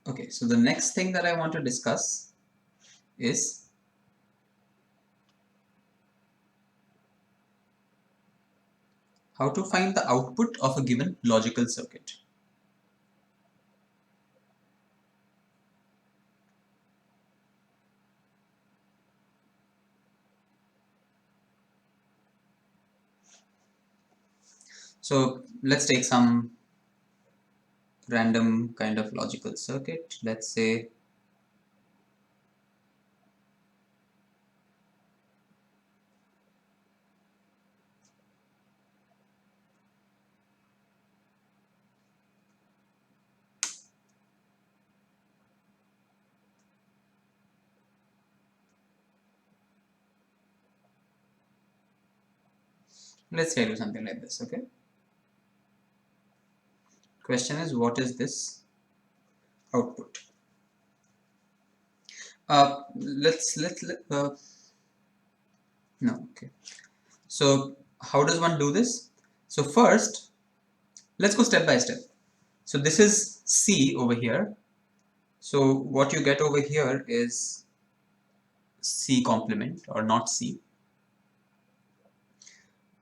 Okay, so the next thing that I want to discuss is how to find the output of a given logical circuit. So let's take some random kind of logical circuit. Let's say let's say do something like this. Okay. Question is, what is this output? Let no. Okay. So how does one do this? So first, let's go step by step. So this is C over here. So what you get over here is C complement or not C.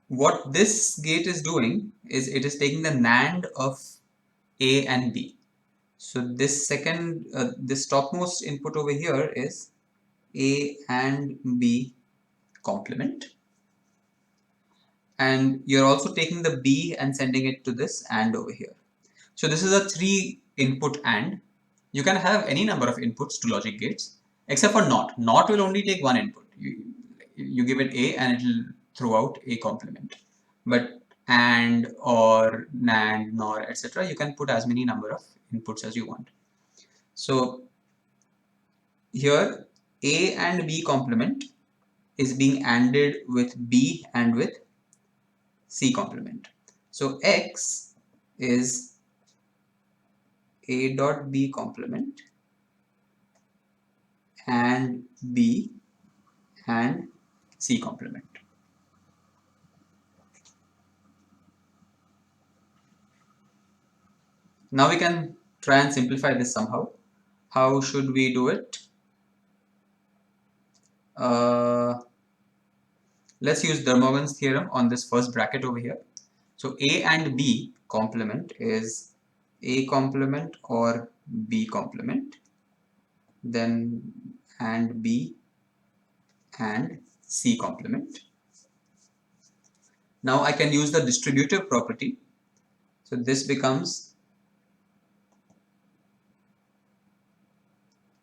What this gate is doing is it is taking the NAND of A and B. So this this topmost input over here is A and B complement. And you're also taking the B and sending it to this AND over here. So this is a 3 input AND. You can have any number of inputs to logic gates except for NOT. NOT will only take one input. You give it A and it will throw out A complement. But AND or NAND, NOR, etc. you can put as many number of inputs as you want. So here A and B complement is being ANDed with B and with C complement. So X is A dot B complement and B and C complement. Now we can try and simplify this somehow. How should we do it? Let's use De Morgan's theorem on this first bracket over here. So A and B complement is A complement or B complement, then and B and C complement. Now I can use the distributive property. So this becomes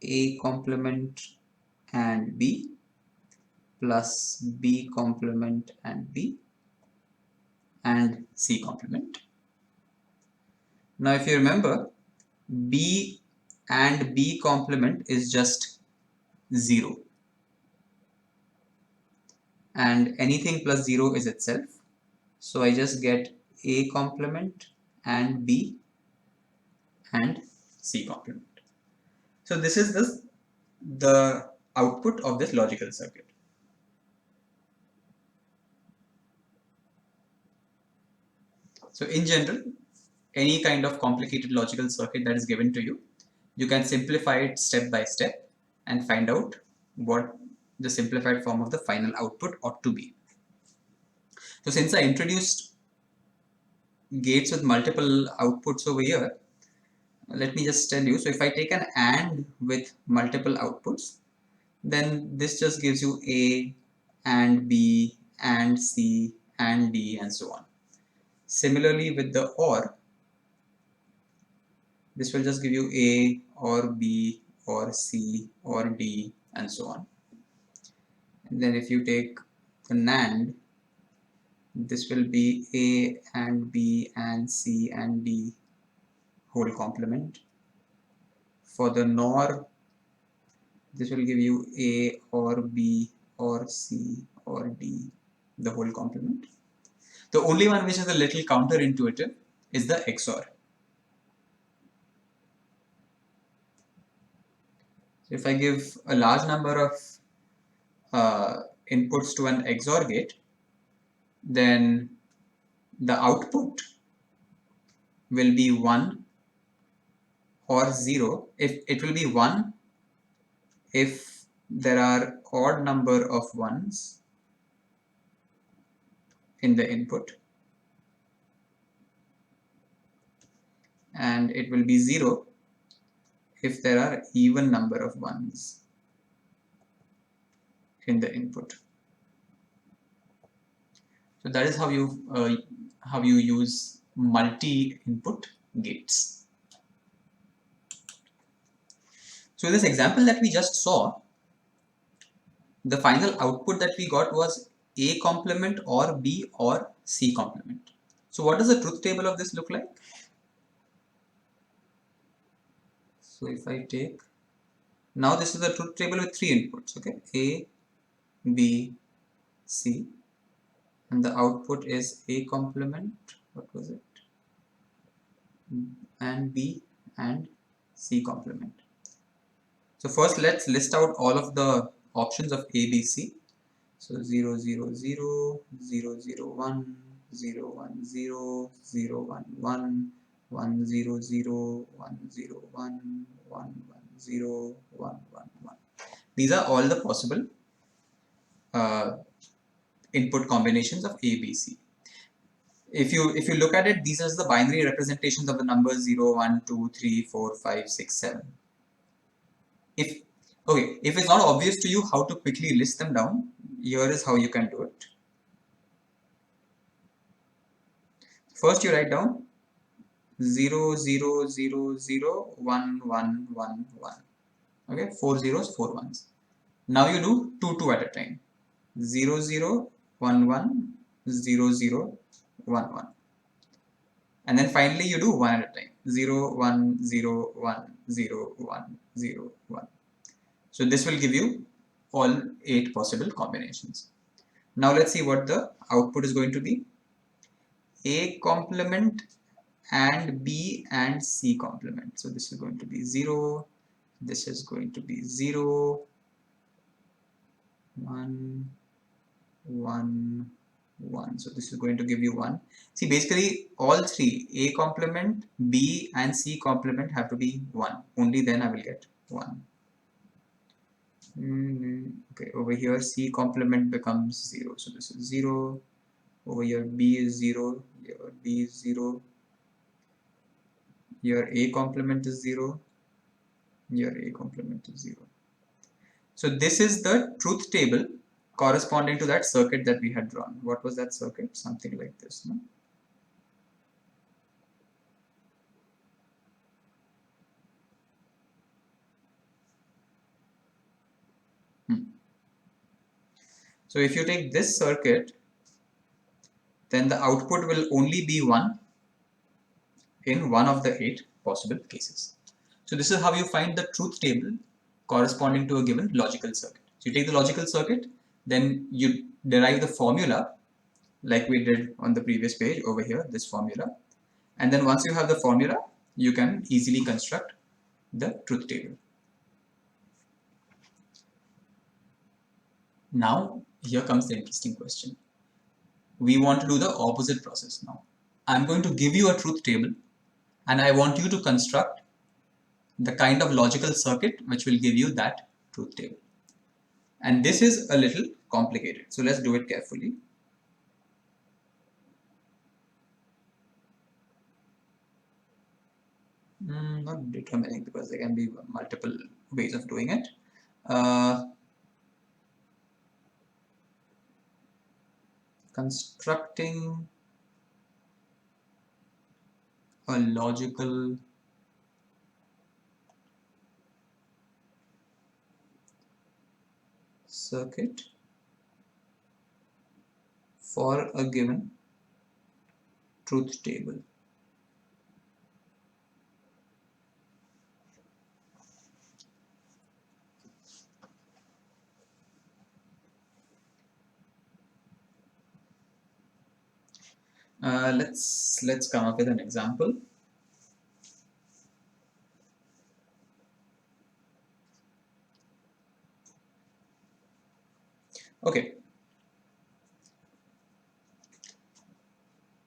A complement and B plus B complement and B and C complement. Now if you remember, B and B complement is just 0 and anything plus 0 is itself. So I just get A complement and B and C complement. So this is the output of this logical circuit. So in general, any kind of complicated logical circuit that is given to you, you can simplify it step by step and find out what the simplified form of the final output ought to be. So since I introduced gates with multiple outputs over here, let me just tell you. So if I take an AND with multiple outputs, then this just gives you A and B and C and D and so on. Similarly with the OR, this will just give you A or B or C or D and so on. And then if you take the NAND, this will be A and B and C and D whole complement. For the NOR, this will give you A or B or C or D, the whole complement. The only one which is a little counterintuitive is the XOR. So if I give a large number of inputs to an XOR gate, then the output will be 1 or 0, if it will be 1 if there are odd number of ones in the input, and it will be 0 if there are even number of ones in the input. So that is how you use multi-input gates. So in this example that we just saw, the final output that we got was A complement or B or C complement. So what does the truth table of this look like? So if I take, now this is the truth table with 3 inputs, okay? A, B, C, and the output is A complement, what was it? And B and C complement. So first let's list out all of the options of A, B, C. So 0, 0, 0, 0, 0, 1, 0, 1, 0, 0, 1, 1, 1, 0, 0, 1, 0, 1, 1, 1, 0, 1, 1, 1. These are all the possible input combinations of A, B, C. If you look at it, these are the binary representations of the numbers 0, 1, 2, 3, 4, 5, 6, 7. If it's not obvious to you how to quickly list them down, here is how you can do it. First you write down 0, 0, 0, 0, 1, 1, 1, 1. Okay, 4 zeros, 4 ones. Now you do 2, 2 at a time. 0, 0, 1, 1, 0, 0, 1, 1. And then finally you do 1 at a time. 0, 1, 0, 1, 0, 1, 0, 1. So this will give you all 8 possible combinations. Now let's see what the output is going to be. A complement and B and C complement. So this is going to be 0, this is going to be 0, 1, 1, 1. So this is going to give you 1. See, basically all three, A complement, B and C complement, have to be 1. Only then I will get 1. Okay, over here C complement becomes 0. So this is 0. Over here B is 0. Here B is 0. Here A complement is 0. Here A complement is 0. So this is the truth table corresponding to that circuit that we had drawn. What was that circuit? Something like this, no? So if you take this circuit, then the output will only be 1 in one of the 8 possible cases. So this is how you find the truth table corresponding to a given logical circuit. So you take the logical circuit, then you derive the formula like we did on the previous page over here, this formula. And then once you have the formula, you can easily construct the truth table. Now, here comes the interesting question. We want to do the opposite process now. I'm going to give you a truth table and I want you to construct the kind of logical circuit which will give you that truth table. And this is a little complicated. So let's do it carefully. Not determining, because there can be multiple ways of doing it. Constructing a logical circuit for a given truth table. Let's come up with an example. Okay.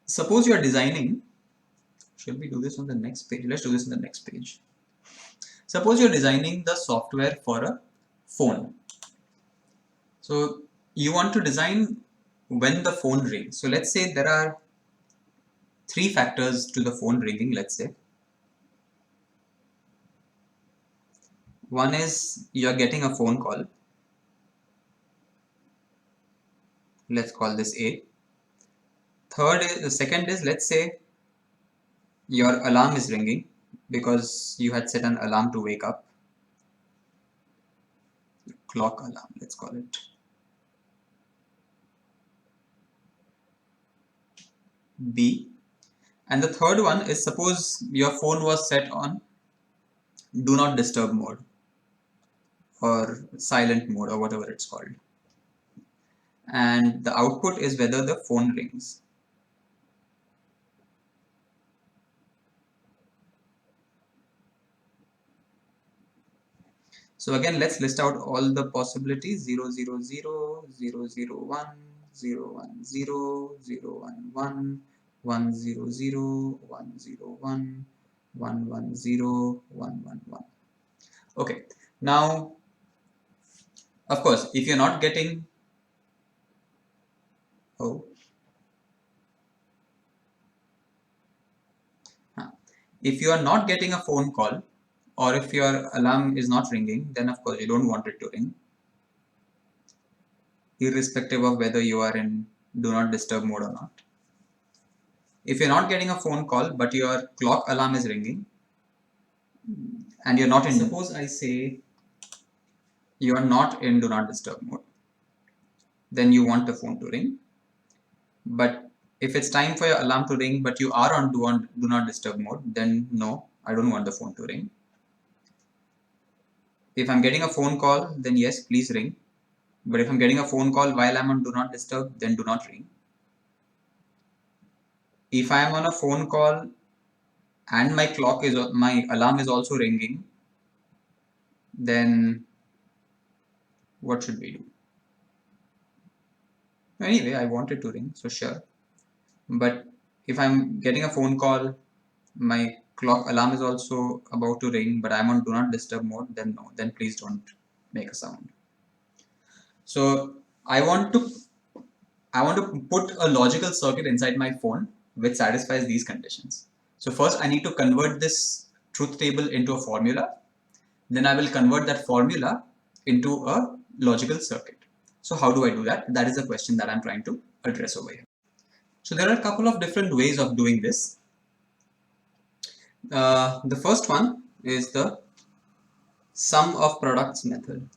Suppose you are designing. Should we do this on the next page? Let's do this on the next page. Suppose you're designing the software for a phone. So you want to design when the phone rings. So let's say there are 3 factors to the phone ringing, let's say. One is you're getting a phone call. Let's call this A. The second is, let's say your alarm is ringing because you had set an alarm to wake up. Clock alarm, let's call it. B. And the third one is, suppose your phone was set on do not disturb mode or silent mode or whatever it's called. And the output is whether the phone rings. So again, let's list out all the possibilities: 0, 0, 0, 0, 0, 1, 0, 1, 0, 0, 1, 1, 1, 0, 0, 1, 0, 1, 1, 1, 0, 1, 1, 1. Okay, now, of course, if you're not getting, if you are not getting a phone call, or if your alarm is not ringing, then of course you don't want it to ring, irrespective of whether you are in do not disturb mode or not. If you're not getting a phone call, but your clock alarm is ringing, and you're not in, suppose I say you are not in do not disturb mode, then you want the phone to ring. But if it's time for your alarm to ring, but you are on do not disturb mode, then no, I don't want the phone to ring. If I'm getting a phone call, then yes, please ring. But if I'm getting a phone call while I'm on do not disturb, then do not ring. If I am on a phone call and my alarm is also ringing, then what should we do? Anyway, I want it to ring, so sure. But if I'm getting a phone call, my clock alarm is also about to ring, but I'm on do not disturb mode, then no, then please don't make a sound. So I want to put a logical circuit inside my phone which satisfies these conditions. So first I need to convert this truth table into a formula. Then I will convert that formula into a logical circuit. So how do I do that? That is the question that I'm trying to address over here. So there are a couple of different ways of doing this. The first one is the sum of products method.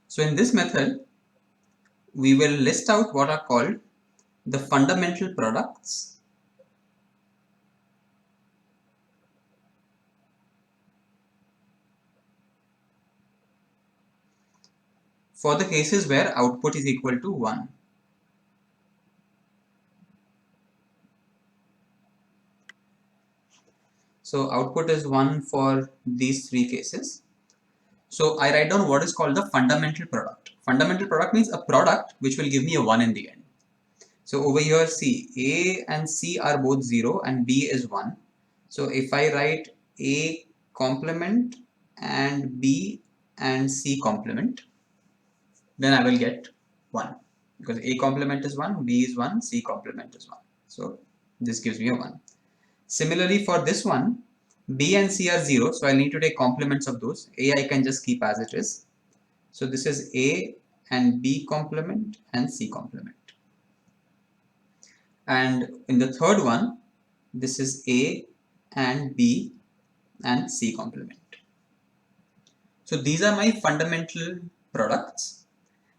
So in this method, we will list out what are called the fundamental products for the cases where output is equal to 1. So output is 1 for these 3 cases. So I write down what is called the fundamental product. Fundamental product means a product which will give me a 1 in the end. So over here, see, A and C are both 0 and B is 1. So if I write A complement and B and C complement, then I will get 1. Because A complement is 1, B is 1, C complement is 1. So this gives me a 1. Similarly for this one, B and C are 0, so I need to take complements of those. A I can just keep as it is. So this is A and B complement and C complement. And in the third one, this is A and B and C complement. So these are my fundamental products.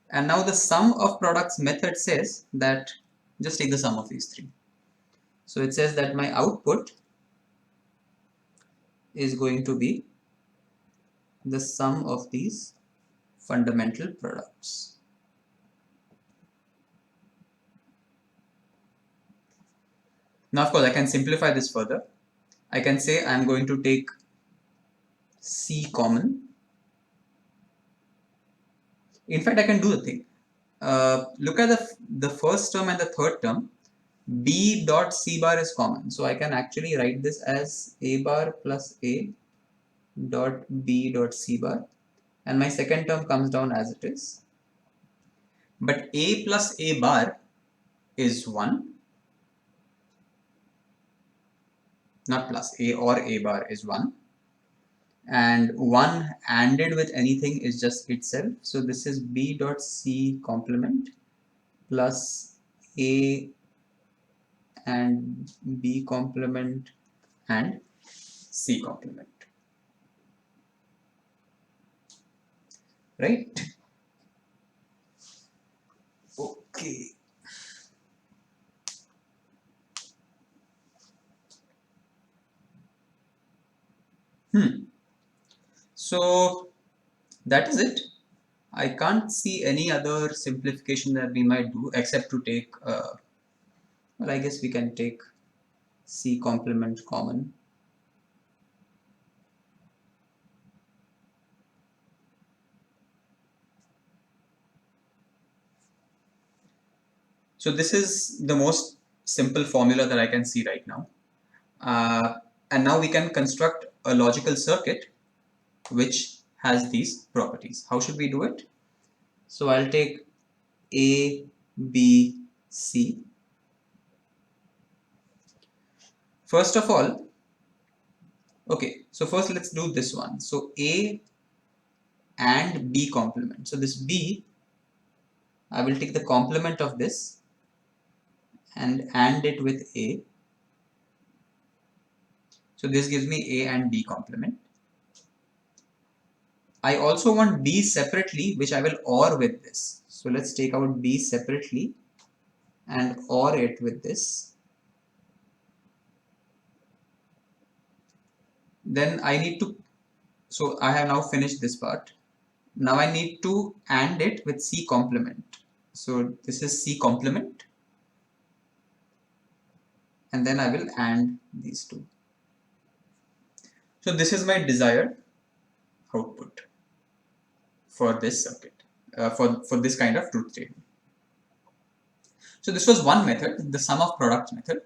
And now the sum of products method says that just take the sum of these 3. So it says that my output is going to be the sum of these fundamental products. Now, of course, I can simplify this further. I can say I'm going to take C common In fact, I can do the thing. Look at the first term and the third term. B dot C bar is common. So I can actually write this as A bar plus A dot B dot C bar. And my second term comes down as it is. But A plus A bar is 1. Not plus, A or A bar is 1. And 1 ANDed with anything is just itself. So this is B dot C complement plus A and B complement and C complement. Right? Okay. So that is it. I can't see any other simplification that we might do except to take, well, I guess we can take C complement common. So this is the most simple formula that I can see right now. And now we can construct a logical circuit which has these properties. How should we do it? So I'll take A, B, C. First of all, okay, so first let's do this one. So A and B complement. So this B, I will take the complement of this and AND it with A. So this gives me A and B complement. I also want B separately, which I will OR with this. So let's take out B separately and OR it with this. Then I need to, so I have now finished this part. Now I need to AND it with C complement. So this is C complement. And then I will AND these two. So this is my desired output for this circuit, for this kind of truth table. So this was one method, the sum of products method.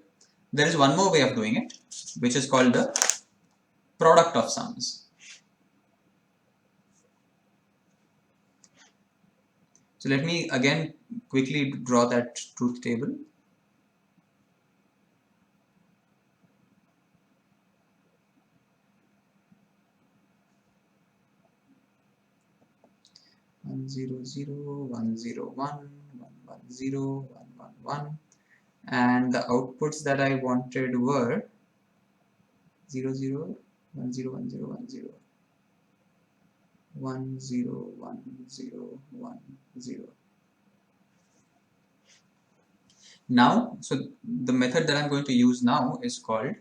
There is one more way of doing it, which is called the product of sums. So let me again quickly draw that truth table. One zero zero 101 110 111, and the outputs that I wanted were 00 10 10 10 10 10. Now, so the method that I'm going to use now is called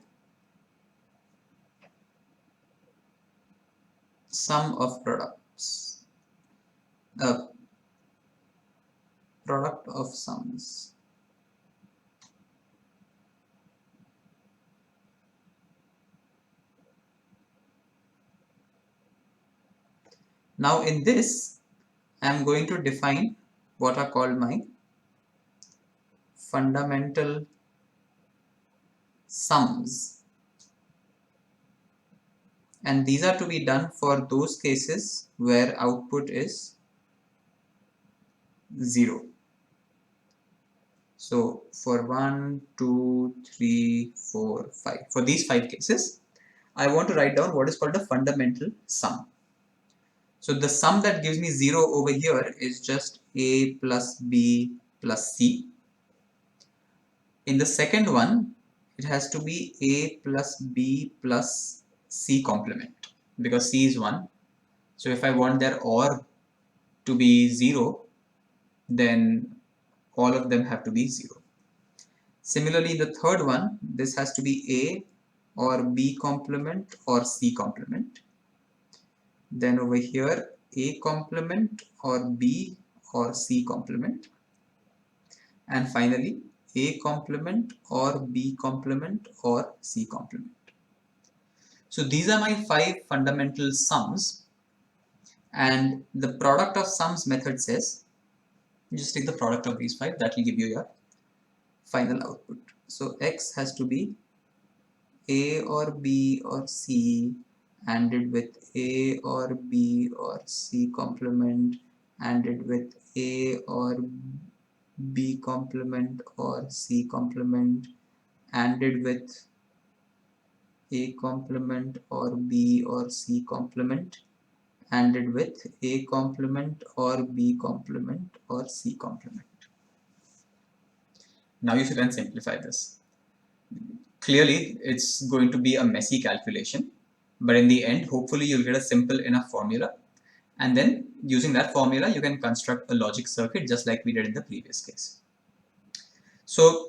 sum of products, product of sums. Now in this, I'm going to define what are called my fundamental sums, and these are to be done for those cases where output is 0. So for 1, 2, 3, 4, 5, for these 5 cases, I want to write down what is called a fundamental sum. So the sum that gives me 0 over here is just A plus B plus C. In the second one, it has to be A plus B plus C complement, because C is 1. So if I want their OR to be 0, then all of them have to be 0. Similarly, the third one, this has to be A or B complement or C complement. Then over here, A complement or B or C complement. And finally, A complement or B complement or C complement. So these are my 5 fundamental sums. And the product of sums method says, just take the product of these 5, that will give you your final output. So x has to be a or b or c ANDed with a or b or c complement ANDed with a or b complement or c complement ANDed with a complement or b or c complement ANDed with a complement or b complement or c complement. Now you can simplify this. Clearly, it's going to be a messy calculation, but in the end, hopefully you'll get a simple enough formula, and then using that formula, you can construct a logic circuit just like we did in the previous case. So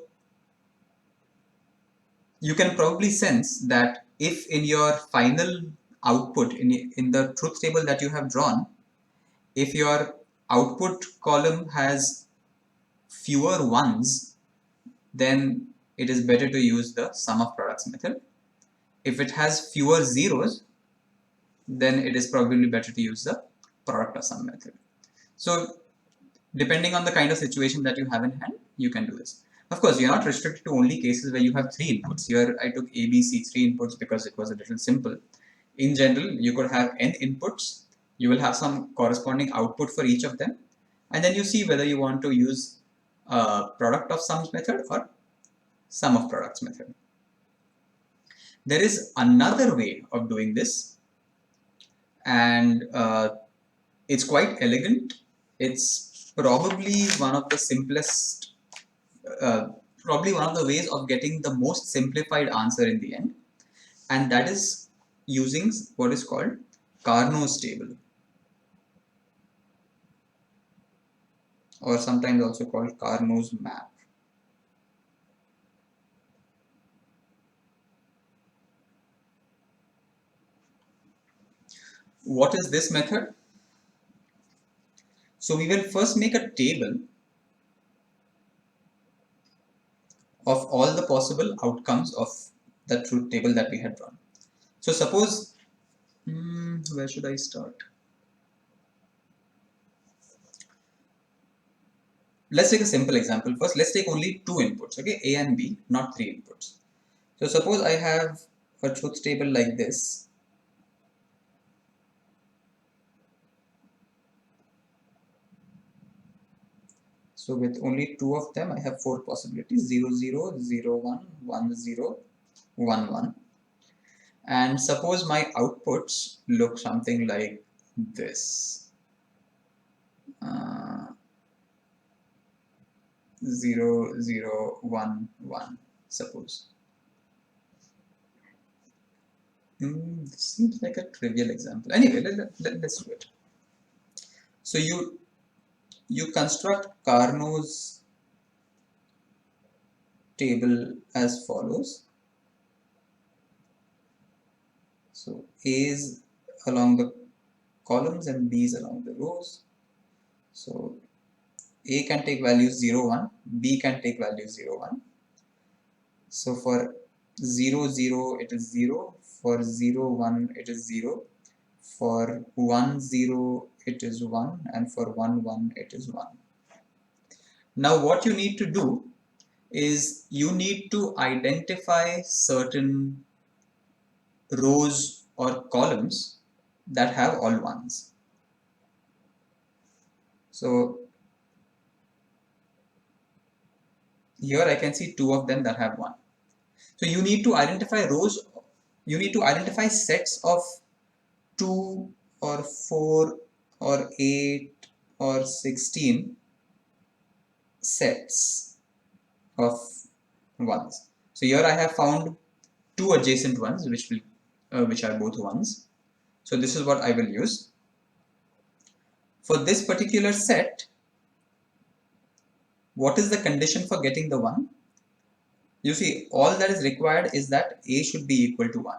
you can probably sense that if in your final output, in the truth table that you have drawn, if your output column has fewer ones, then it is better to use the sum of products method. If it has fewer zeros, then it is probably better to use the product of sum method. So depending on the kind of situation that you have in hand, you can do this. Of course, you're not restricted to only cases where you have 3 inputs. Here I took A, B, C 3 inputs because it was a little simple. In general, you could have n inputs. You will have some corresponding output for each of them, and then you see whether you want to use product of sums method or sum of products method. There is another way of doing this, and it's quite elegant. It's probably one of the simplest, probably one of the ways of getting the most simplified answer in the end, and that is using what is called Carnot's table, or sometimes also called Carnot's map. What is this method? So we will first make a table of all the possible outcomes of the truth table that we had drawn. So suppose, where should I start? Let's take a simple example first. Let's take only 2 inputs, okay, A and B, not 3 inputs. So suppose I have a truth table like this. So with only 2 of them, I have 4 possibilities: 0, 0, 0, 1, 1, 0, 1, 1. And suppose my outputs look something like this. 0, 0, 1, 1, suppose. This seems like a trivial example. Anyway, let's do it. So you construct Carnot's table as follows. So A's along the columns and B's along the rows. So A can take values 0, 1, B can take values 0, 1. So for 0, 0 it is 0, for 0, 1 it is 0, for 1, 0 it is 1, and for 1, 1 it is 1. Now what you need to do is you need to identify certain rows or columns that have all ones. So here I can see 2 of them that have 1. So you need to identify rows, you need to identify sets of 2 or 4 or 8 or 16 sets of ones. So here I have found 2 adjacent ones which are both ones. So this is what I will use. For this particular set, what is the condition for getting the 1? You see, all that is required is that A should be equal to 1.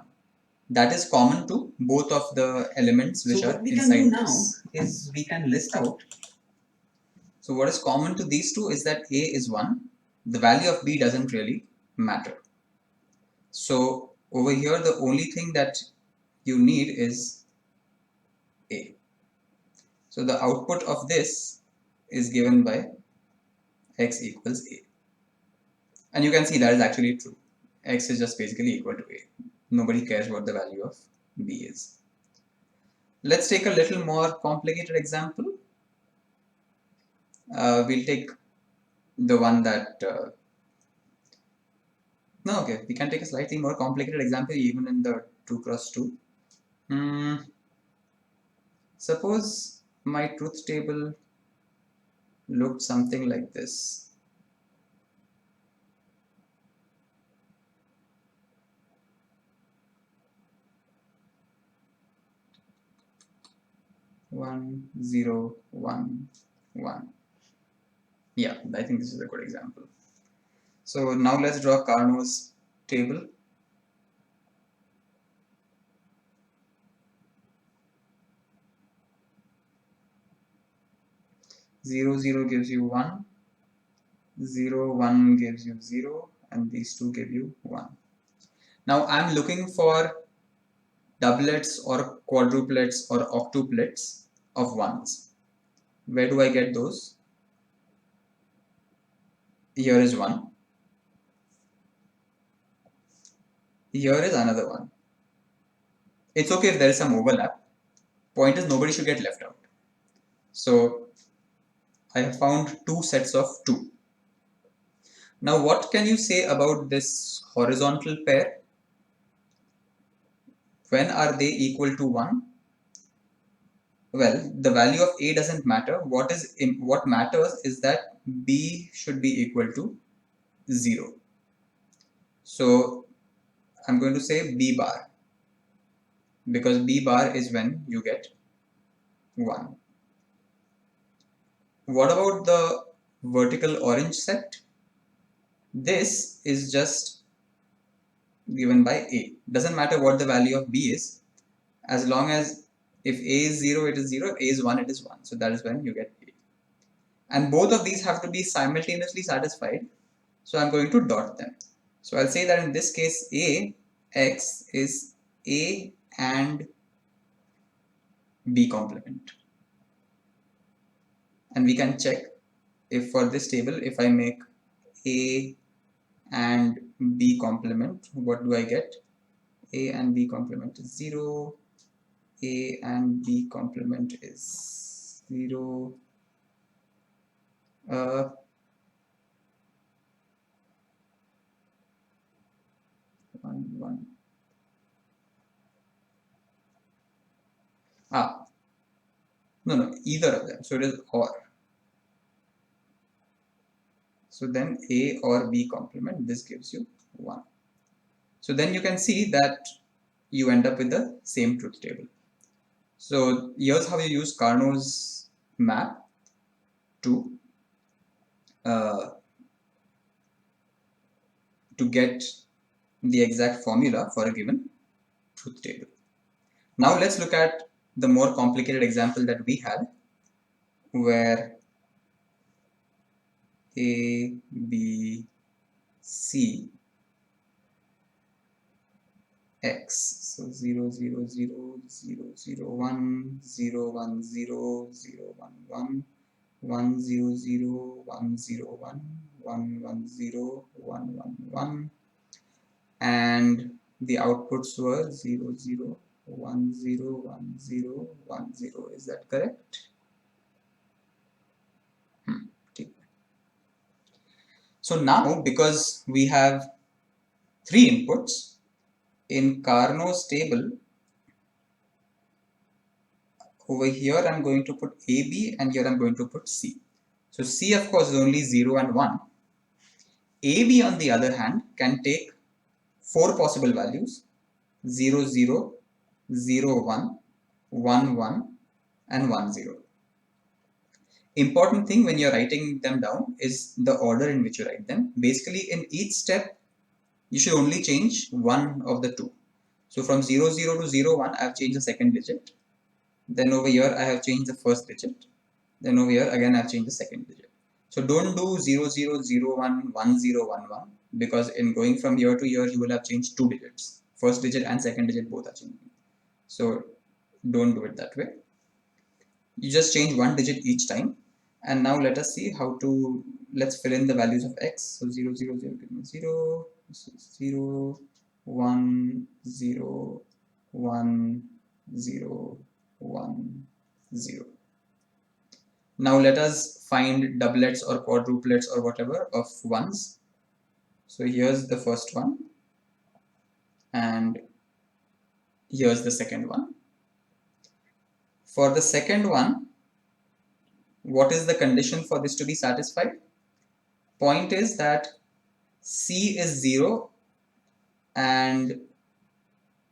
That is common to both of the elements which are inside. So what we can do now is we can list out. So what is common to these two is that A is 1. The value of B doesn't really matter. So over here, the only thing that you need is A. So the output of this is given by x equals a. And you can see that is actually true. X is just basically equal to a. Nobody cares what the value of b is. Let's take a little more complicated example. We'll take the one that no, okay, we can take a slightly more complicated example even in the 2x2. Suppose my truth table looked something like this. One, zero, one, one. Yeah, I think this is a good example. So now let's draw Carnot's table. 0, 0 gives you 1, 0, 1 gives you 0, and these two give you 1. Now I'm looking for doublets or quadruplets or octuplets of 1s. Where do I get those? Here is 1. Here is another one. It's okay if there is some overlap. Point is nobody should get left out. So I have found two sets of 2. Now what can you say about this horizontal pair? When are they equal to 1? Well, the value of a doesn't matter. What matters is that b should be equal to 0. So I'm going to say b bar, because b bar is when you get 1. What about the vertical orange set? This is just given by a. Doesn't matter what the value of b is, as long as if a is 0, it is 0, if a is 1, it is 1. So that is when you get a. And both of these have to be simultaneously satisfied. So I'm going to dot them. So I'll say that in this case, x is a and b complement. And we can check if for this table, if I make a and b complement, what do I get? A and b complement is 0. A and b complement is 0. 1, 1. No, either of them. So it is or. So then A or B complement, this gives you 1. So then you can see that you end up with the same truth table. So here's how you use Carnot's map to get the exact formula for a given truth table. Now let's look at the more complicated example that we had, where A, B, C, X. So 0, 0, 0, 0, 0, 1, 0, 1, 0, 0, 1, 1, 1, 0, 0, 1, 0, 1, 1, 1, 0, 1, 1, 1, and the outputs were 0, 0, 1, 0, 1, 0, 1, 0. Is that correct? So now, because we have 3 inputs in Carnot's table, over here I'm going to put AB and here I'm going to put C. So C of course is only 0 and 1. AB on the other hand can take 4 possible values: 0, 0, 0, 1, 1, 1 and 1, 0. Important thing when you're writing them down is the order in which you write them. Basically in each step you should only change one of the two. So from 0, 0 to 0, 1 I have changed the second digit. Then over here I have changed the first digit. Then over here again I have changed the second digit. So don't do 0, 0, 0, 1, 1, 0, 1, 1, because in going from here to here you will have changed 2 digits. First digit and second digit both are changing. So don't do it that way. You just change one digit each time. And now let us see how to, let's fill in the values of x. So 0, 0, 0, give me 0, 0, 1, 0, 1, 0, 1, 0. Now let us find doublets or quadruplets or whatever of ones. So here's the first one, and here's the second one. For the second one, what is the condition for this to be satisfied? Point is that C is 0 and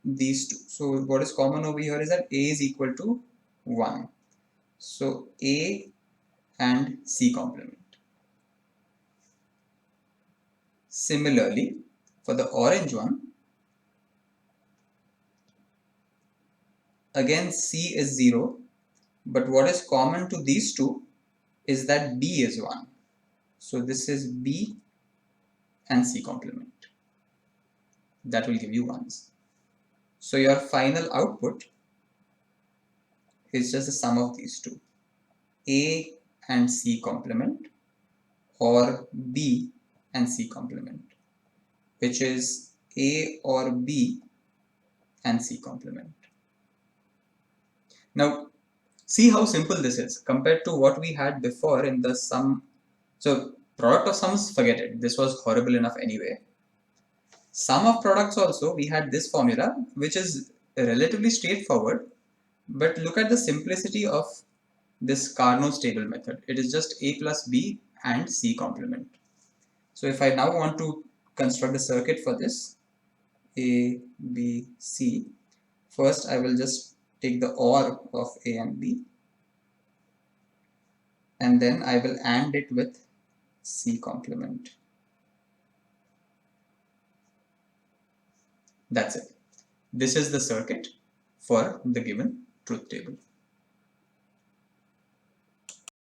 these two. So what is common over here is that A is equal to 1. So A and C complement. Similarly, for the orange one, again C is 0, but what is common to these two is that B is 1. So this is B and C complement. That will give you 1s. So your final output is just the sum of these two, A and C complement or B and C complement, which is A or B and C complement. Now see how simple this is compared to what we had before in the sum. So product of sums, forget it, this was horrible enough anyway. Sum of products also, we had this formula which is relatively straightforward, but look at the simplicity of this Carnot's table method. It is just A plus B and C complement. So if I now want to construct a circuit for this A, B, C, first I will just take the OR of A and B, and then I will AND it with C complement. That's it. This is the circuit for the given truth table.